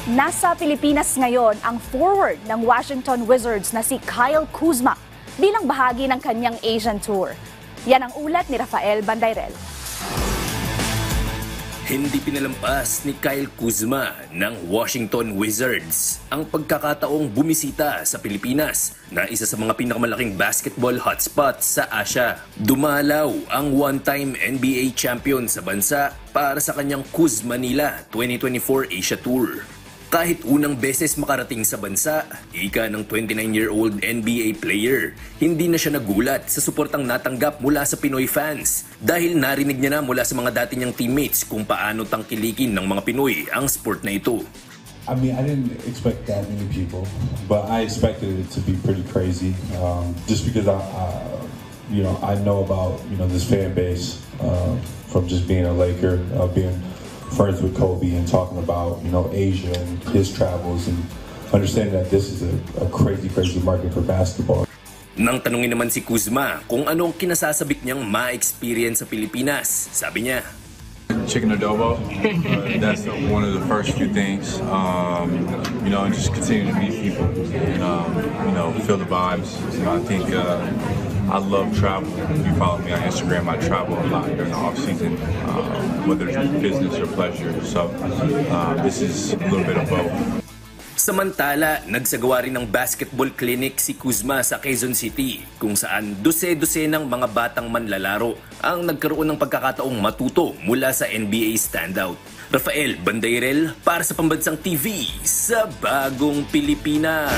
Nasa Pilipinas ngayon ang forward ng Washington Wizards na si Kyle Kuzma bilang bahagi ng kanyang Asian Tour. Yan ang ulat ni Rafael Bandayrel. Hindi pinalampas ni Kyle Kuzma ng Washington Wizards ang pagkakataong bumisita sa Pilipinas na isa sa mga pinakamalaking basketball hotspot sa Asia. Dumalaw ang one-time NBA champion sa bansa para sa kanyang Kuz Manila 2024 Asia Tour. Kahit unang beses makarating sa bansa, ika ng 29-year-old NBA player, hindi na siya nagulat sa suportang natanggap mula sa Pinoy fans dahil narinig niya na mula sa mga dati niyang teammates kung paano tangkilikin ng mga Pinoy ang sport na ito. I mean, I didn't expect that many people, but I expected it to be pretty crazy. Just because I know about this fan base from just being a Laker, being friends with Kobe and talking about Asia and his travels and understanding that this is a crazy market for basketball. Nang tanungin naman si Kuzma kung anong kinasasabik niyang ma-experience sa Pilipinas, sabi niya, chicken adobo. That's one of the first few things. And just continue to meet people and feel the vibes. I think I love travel. If you follow me on Instagram, I travel a lot during the off season, whether it's business or pleasure. So this is a little bit of both. Samantala, nagsagawa rin ng basketball clinic si Kuzma sa Quezon City kung saan dose-dosenang mga batang manlalaro ang nagkaroon ng pagkakataong matuto mula sa NBA standout. Rafael Bandayrel para sa Pambansang TV sa Bagong Pilipinas.